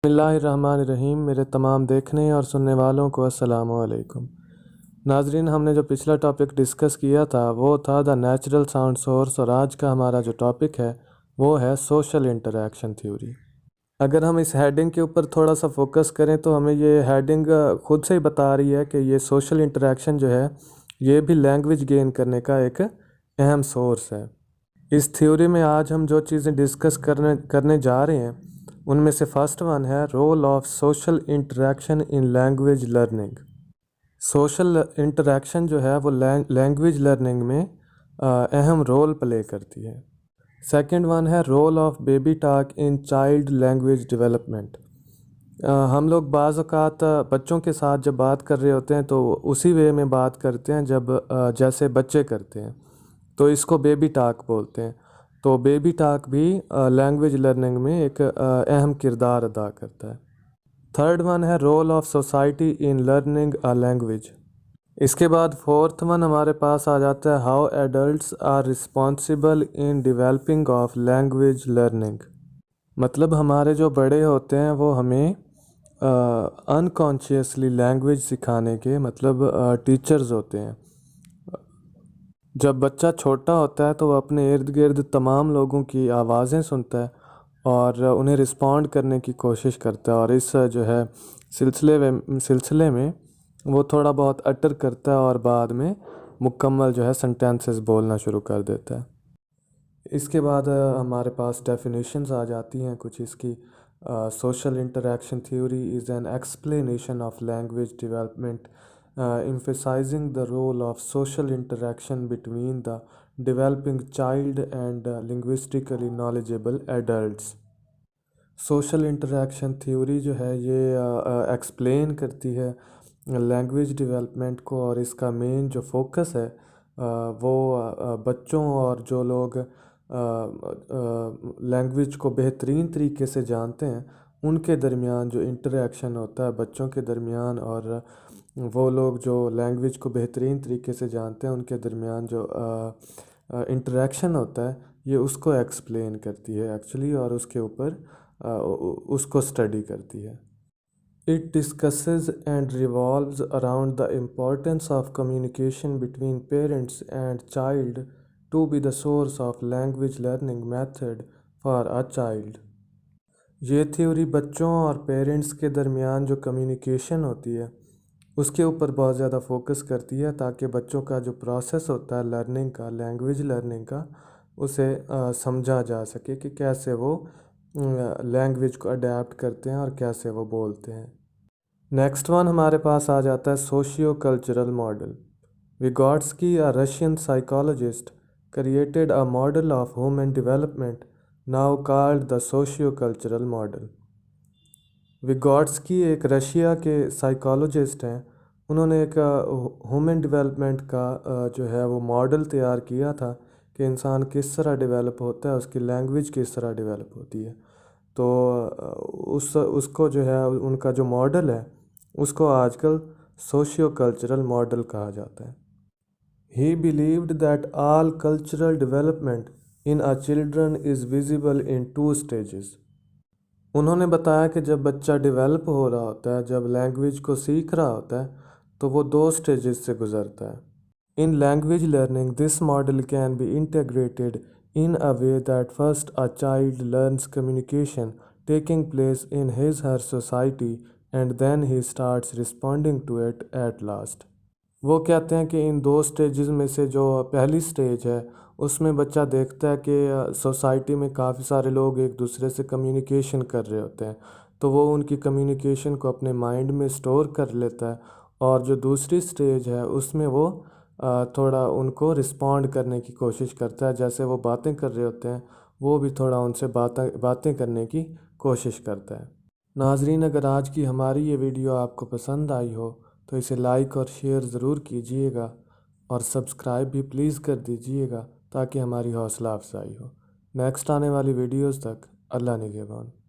बिस्मिल्लाहिर्रहमानिर्रहीम। मेरे तमाम देखने और सुनने वालों को अस्सलाम वालेकुम। नाजरीन, हमने जो पिछला टॉपिक डिस्कस किया था वो था द नेचुरल साउंड सोर्स, और आज का हमारा जो टॉपिक है वो है सोशल इंटरेक्शन थ्योरी। अगर हम इस हेडिंग के ऊपर थोड़ा सा फोकस करें तो हमें ये हेडिंग खुद से ही बता रही है कि ये सोशल इंटरेक्शन जो है ये भी लैंग्वेज गेन करने का एक अहम सोर्स है। इस थ्योरी में आज हम जो चीज़ें डिस्कस करने जा रहे हैं उनमें से फर्स्ट वन है role of social interaction in language learning. Social interaction जो है वो लैंग्वेज लर्निंग में अहम रोल प्ले करती है। सेकंड वन है role of baby talk in child language development. हम लोग बाज़ औक़ात बच्चों के साथ जब बात कर रहे होते हैं तो उसी वे में बात करते हैं जब जैसे बच्चे करते हैं, तो इसको बेबी टॉक बोलते हैं। तो बेबी टॉक भी लैंग्वेज लर्निंग में एक अहम किरदार अदा करता है। थर्ड वन है role of society in learning a language. इसके बाद फोर्थ वन हमारे पास आ जाता है how adults are responsible in developing of language learning. मतलब हमारे जो बड़े होते हैं वो हमें अनकॉन्शियसली लैंग्वेज सिखाने के टीचर्स होते हैं। जब बच्चा छोटा होता है तो वह अपने इर्द गिर्द तमाम लोगों की आवाज़ें सुनता है और उन्हें रिस्पॉन्ड करने की कोशिश करता है, और इस जो है सिलसिले में वो थोड़ा बहुत अटर करता है और बाद में मुकम्मल जो है सेंटेंसेस बोलना शुरू कर देता है। इसके बाद हमारे पास डेफिनेशंस आ जाती हैं कुछ इसकी। Social interaction theory is an explanation of language development emphasizing the role of social interaction between the developing child and linguistically knowledgeable adults। Social interaction theory जो है ये एक्सप्लेन करती है लैंग्वेज डेवलपमेंट को, और इसका मेन जो फोकस है वो बच्चों और जो लोग लैंग्वेज को बेहतरीन तरीके से जानते हैं उनके दरमियान जो इंटरेक्शन होता है बच्चों के दरमियान, और वो लोग जो लैंग्वेज को बेहतरीन तरीके से जानते हैं उनके दरमियान जो इंटरेक्शन होता है ये उसको एक्सप्लेन करती है एक्चुअली, और उसके ऊपर उसको स्टडी करती है। It discusses and revolves around the importance of communication between parents and child to be the source of language learning method for a child. ये थ्योरी बच्चों और पेरेंट्स के दरमियान जो कम्युनिकेशन होती है उसके ऊपर बहुत ज़्यादा फोकस करती है, ताकि बच्चों का जो प्रोसेस होता है लर्निंग का, लैंग्वेज लर्निंग का, उसे समझा जा सके कि कैसे वो लैंग्वेज को अडेप्ट करते हैं और कैसे वो बोलते हैं। नेक्स्ट वन हमारे पास आ जाता है socio cultural model. Vygotsky, a Russian psychologist, created a model of human development now called the socio cultural model. Vygotsky एक रशिया के साइकोलॉजिस्ट हैं। उन्होंने एक ह्यूमन डेवलपमेंट का जो है वो मॉडल तैयार किया था कि इंसान किस तरह डेवलप होता है, उसकी लैंग्वेज किस तरह डेवलप होती है। तो उसको जो है उनका जो मॉडल है उसको आजकल सोशियो कल्चरल मॉडल कहा जाता है। ही believed that all cultural development in a children is visible in 2 stages. उन्होंने बताया कि जब बच्चा डेवलप हो रहा होता है, जब लैंग्वेज को सीख रहा होता है, तो वो 2 स्टेजेस से गुजरता है। In language learning this model can be integrated in a way that first a child learns communication taking place in his her society and then he starts responding to it at last. वो कहते हैं कि इन 2 stages में से जो पहली stage है उसमें बच्चा देखता है कि सोसाइटी में काफ़ी सारे लोग एक दूसरे से कम्युनिकेशन कर रहे होते हैं, तो वो उनकी कम्युनिकेशन को अपने माइंड में स्टोर कर लेता है, और जो दूसरी स्टेज है उसमें वो थोड़ा उनको रिस्पॉन्ड करने की कोशिश करता है। जैसे वो बातें कर रहे होते हैं वो भी थोड़ा उनसे बातें करने की कोशिश करता है। नाजरीन, अगर आज की हमारी ये वीडियो आपको पसंद आई हो तो इसे लाइक और शेयर ज़रूर कीजिएगा, और सब्सक्राइब भी प्लीज़ कर दीजिएगा ताकि हमारी हौसला अफजाई हो। नेक्स्ट आने वाली वीडियोज़ तक अल्लाह निगहबान।